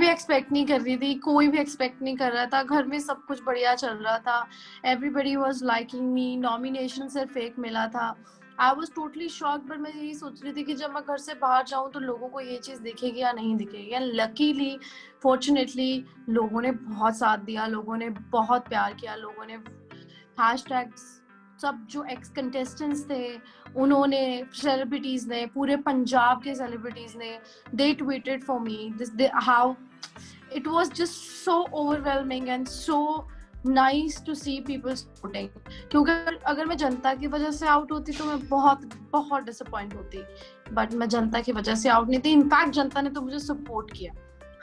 भी एक्सपेक्ट नहीं कर रही थी, कोई भी एक्सपेक्ट नहीं कर रहा था, घर में सब कुछ बढ़िया चल रहा था, everybody was liking me, nomination सिर्फ एक मिला था। I was totally shock, but मैं यही सोच रही थी कि जब मैं घर से बाहर जाऊं तो लोगों को ये चीज दिखेगी या नहीं दिखेगी। एंड लकीली, फॉर्चुनेटली, लोगों ने बहुत साथ दिया, लोगों ने बहुत प्यार किया, लोगों ने हैशटैग्स, सब जो एक्स कंटेस्टेंट्स थे उन्होंने, सेलिब्रिटीज ने, पूरे पंजाब के सेलिब्रिटीज ने, they tweeted for me this, how it was just so overwhelming and so nice to see people supporting. क्योंकि अगर मैं जनता की वजह से आउट होती तो मैं बहुत बहुत डिसअपॉइंट होती, बट मैं जनता की वजह से आउट नहीं थी। इनफैक्ट जनता ने तो मुझे सपोर्ट किया,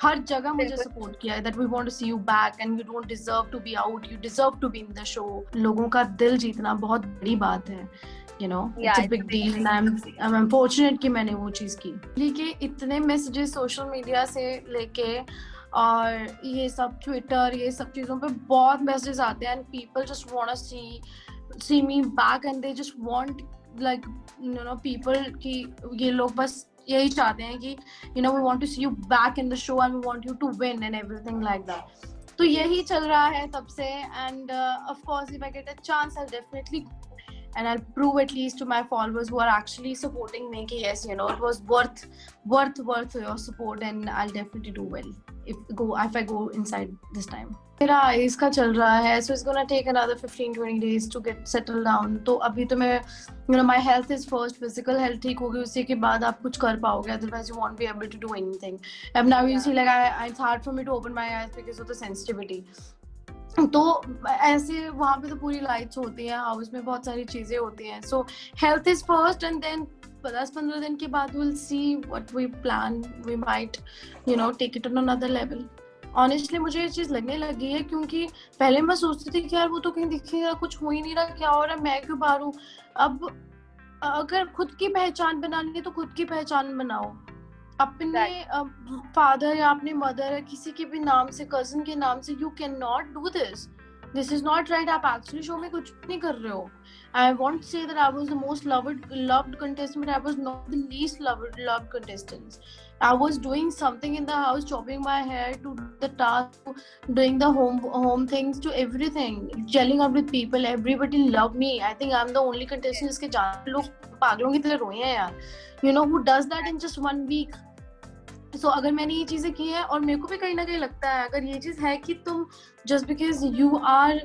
हर जगह मुझे सपोर्ट किया, that we want to see you back and you don't deserve to be out, you deserve to be in the show. लोगों का दिल जीतना बहुत बड़ी बात है, you know, it's a big deal and I'm fortunate कि मैंने वो चीज़ की। लेकिन इतने मैसेजेस सोशल मीडिया से लेके और ये सब ट्विटर, ये सब चीज़ों पे बहुत मैसेजेस आते हैं, and people just want to see me back and they just want like you know people कि ये लोग बस यही चाहते हैं कि you know we want to see you back in the show and we want you to win and everything like that. तो यही चल रहा है तब से, and of course if I get a chance I'll definitely and I'll prove at least to my followers who are actually supporting me कि yes, you know, it was worth your support and I'll definitely do well if I go inside this time. मेरा eyes का चल रहा है, so it's gonna take another 15-20 days to get settled down. तो अभी तो मैं you know my health is first, physical health ठीक होगी, उसी के बाद आप कुछ कर पाओगे, otherwise you won't be able to do anything. And now you see like it's hard for me to open my eyes because of the sensitivity. तो ऐसे वहाँ पे तो पूरी लाइट्स होती हैं, हाउस में बहुत सारी चीजें होती हैं, so health is first and then 10-15 दिन के बाद we'll see what we plan, we might you know take it on another level. Honestly मुझे ये चीज लगने लगी है, क्योंकि पहले मैं सोचती थी कि यार वो तो कहीं दिखेगा, कुछ हो ही नहीं रहा, क्या हो रहा है, मैं क्यों बाहर हूँ। अब अगर खुद की पहचान बनानी है तो खुद की पहचान बनाओ, अपने फादर या अपने मदर या किसी के भी नाम से, कजन के नाम से, you can not do this is not right. आप एक्चुअली शो में कुछ नहीं कर रहे हो। I want say that I was the most loved contestant, but I was not the least loved contestant. I was doing something in the house, chopping my hair, to the task, doing the home things, to everything, gelling up with people. Everybody loved me. I think I'm the only contestant जिसके जान लोग पागलों की तरह रोए हैं यार, you know, who does that in just 1 week. So अगर मैंने ये चीजें की हैं, और मेरे को भी कहीं ना कहीं लगता है अगर ये चीज है कि तुम just because you are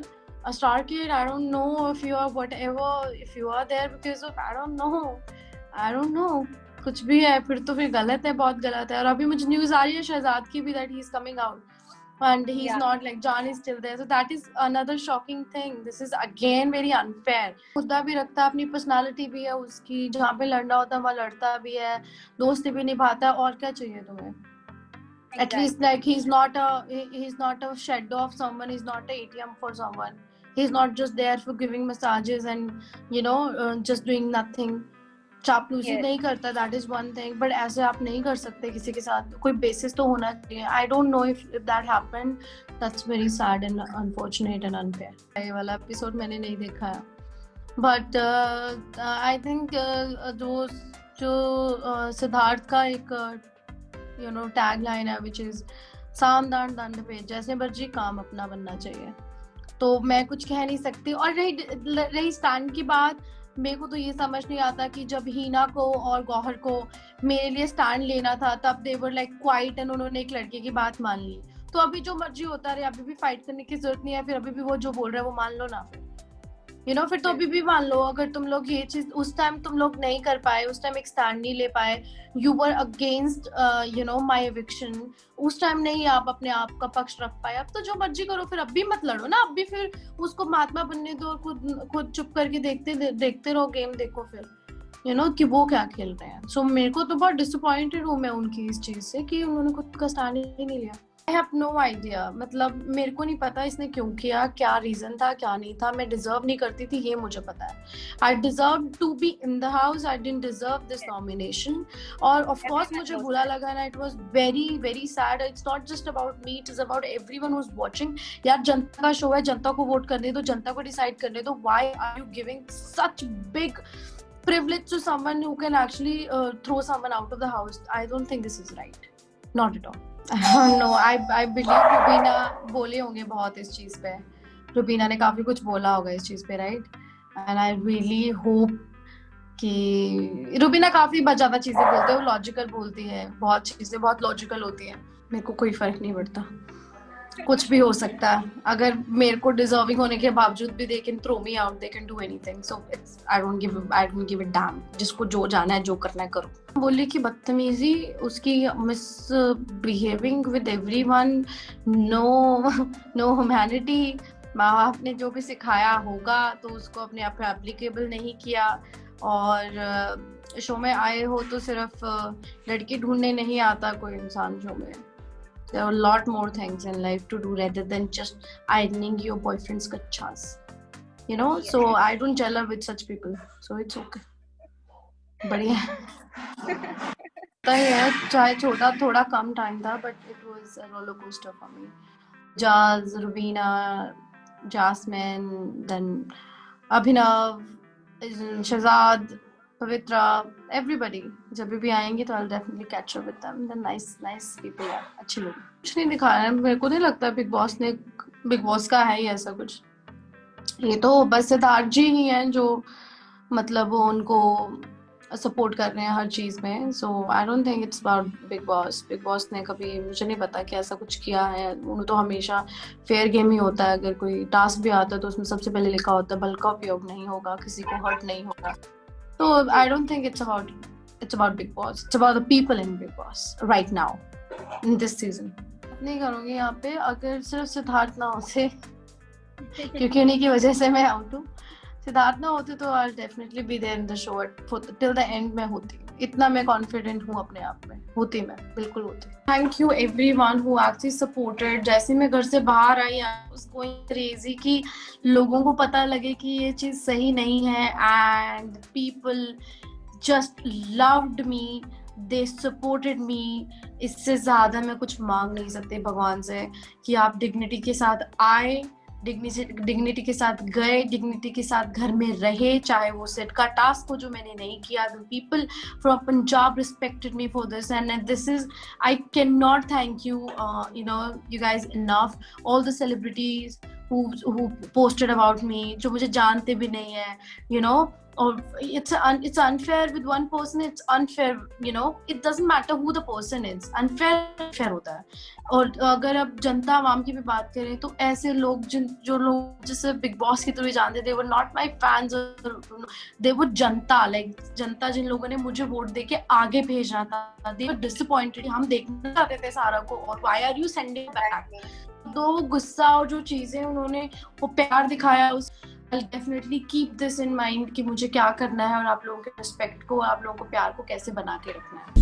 a star kid, I don't know if you are whatever, if you are there because of I don't know कुछ भी है, फिर गलत है, बहुत गलत है। और अभी मुझे न्यूज आ रही है शहजाद की भी, that he is coming out and he's not like John is still there, so that is another shocking thing. This is again very unfair. खुदा भी रखता है, अपनी पर्सनालिटी भी है उसकी, जहाँ पे लड़ना होता है वहाँ लड़ता भी है, दोस्ती भी निभाता है, और क्या चाहिए तुम्हें। At least like he's not a shadow of someone, he's not a ATM for someone, he's not just there for giving massages and you know just doing nothing. चापलूसी नहीं करता, that is one thing, but ऐसे आप नहीं कर सकते किसी के साथ, कोई बेसिस तो होना चाहिए। I don't know if that happened, that's very sad and unfortunate and unfair. ये वाला एपिसोड मैंने नहीं देखा है, बट आई थिंक जो सिद्धार्थ का एक यू नो टैग लाइन है विच इज साम दान दंड पे, जैसे मर्जी काम अपना बनना चाहिए। तो मैं कुछ कह नहीं सकती। और रही स्टैंड की बात, मेरे को तो ये समझ नहीं आता कि जब हीना को और गौहर को मेरे लिए स्टैंड लेना था तब दे वर लाइक क्वाइट एंड उन्होंने एक लड़के की बात मान ली। तो अभी जो मर्जी होता रहे, अभी भी फाइट करने की जरूरत नहीं है, फिर अभी भी वो जो बोल रहा है वो मान लो ना, फिर यू नो फिर तो अभी भी मान लो। अगर तुम लोग ये चीज उस टाइम तुम लोग नहीं कर पाए, उस टाइम एक स्टैंड नहीं ले पाए, you were against you know my eviction, उस टाइम नहीं आप अपने आप का पक्ष रख पाए, अब तो जो मर्जी करो, फिर अब भी मत लड़ो ना, अब भी फिर उसको महात्मा बनने दो और खुद चुप करके देखते रहो गेम, देखो फिर यू नो कि वो क्या खेल रहे हैं। सो मेरे को तो बहुत डिसअपॉइंटेड हूँ मैं उनकी इस चीज से कि उन्होंने खुद का स्टैंड ही नहीं लिया। I have no idea, मतलब मेरे को नहीं पता इसने क्यों किया, क्या रीजन था क्या नहीं था। मैं डिजर्व नहीं करती थी, ये मुझे पता है। I deserve to be in the house, I didn't deserve this nomination, और of course मुझे बुरा लगा ना, it was very very sad. It's not just about me, it is about everyone who's watching. यार जनता का शो है, जनता को vote करने दो, जनता को डिसाइड करने दो। Why are you giving such big privilege to someone who can actually throw someone out of the house? I don't think this is right. Not at all. No, I believe Rubina बोले होंगे बहुत इस चीज पे, रुबीना ने काफी कुछ बोला होगा इस चीज पे, right? And I really hope कि रुबीना काफी ज्यादा चीजें बोलते हैं, वो लॉजिकल बोलती है, बहुत चीजें बहुत लॉजिकल होती है। मेरे को कोई फर्क नहीं पड़ता, कुछ भी हो सकता है। अगर मेरे को डिजर्विंग होने के बावजूद भी they can throw me out, they can do anything, so it's I don't give it damn. जिसको जो जाना है, जो करना है करो। बोली कि बदतमीजी उसकी, misbehaving with everyone, no no humanity. माँ बाप ने जो भी सिखाया होगा तो उसको अपने आप पे एप्लीकेबल नहीं किया। और शो में आए हो तो सिर्फ लड़की ढूंढने नहीं आता कोई इंसान शो में। There are a lot more things in life to do rather than just ironing your boyfriend's kachas. You know, so I don't gel up with such people. So it's okay. बढ़िया है, चाहे छोटा थोड़ा कम time था, but it was a roller coaster for me. Jazz, Rubina, Jasmine, then Abhinav, Shazad, Pavitra, everybody. जब भी आएंगे तो I'll definitely catch up with them. They're nice people हैं, अच्छे लोग। कुछ नहीं दिखाया है, मेरे को नहीं लगता बिग बॉस का है ही ऐसा कुछ। ये तो बस सिद्धार्थ जी ही हैं जो मतलब उनको सपोर्ट कर रहे हैं हर चीज में। So I don't think it's about Bigg Boss ने कभी, मुझे नहीं पता कि ऐसा कुछ किया है। उन्हें तो हमेशा फेयर गेम ही होता है, अगर कोई टास्क भी आता है तो उसमें सबसे पहले लिखा होता है बल का उपयोग नहीं होगा, किसी को हर्ट नहीं होगा। तो आई don't think it's about Bigg boss, it's about the people in big boss right now in this season. नहीं करूंगी यहाँ पे अगर सिर्फ सिद्धार्थ ना होते क्योंकि उन्हीं की वजह से मैं आउट हूँ। सिद्धार्थ ना होते तो I definitely be there in the show till the end में होती। इतना मैं कॉन्फिडेंट हूँ अपने आप में, होती मैं बिल्कुल होती। Thank you everyone who actually supported. जैसे मैं घर से बाहर आई आई वाज गोइंग क्रेजी कि लोगों को पता लगे कि ये चीज सही नहीं है, and people just loved me, they supported me. इससे ज्यादा मैं कुछ मांग नहीं सकती भगवान से कि आप डिग्निटी के साथ आए, डिग्निटी के साथ गए, डिग्निटी के साथ घर में रहे, चाहे वो सेट का टास्क हो जो मैंने नहीं किया। The people from Punjab respected me for this, and this is, I cannot thank you, you guys enough. All the celebrities who posted about me, जो मुझे जानते भी नहीं है, or it's unfair with one person. It's unfair, it doesn't matter who the person is. unfair होता है। और अगर अब जनता आवाम की भी बात करें तो ऐसे लोग जो लोग जिसे बिग बॉस की तरह जानते, they were not my fans, they were जनता जिन लोगों ने मुझे वोट देके आगे भेजना था, they were disappointed। हम देखना चाहते थे सारा को, और why are you sending back? तो गुस्सा और जो चीजें उन्होंने वो प्यार दिखाया, उस I'll definitely keep this in mind कि मुझे क्या करना है और आप लोगों के रिस्पेक्ट को, आप लोगों को प्यार को कैसे बना के रखना है।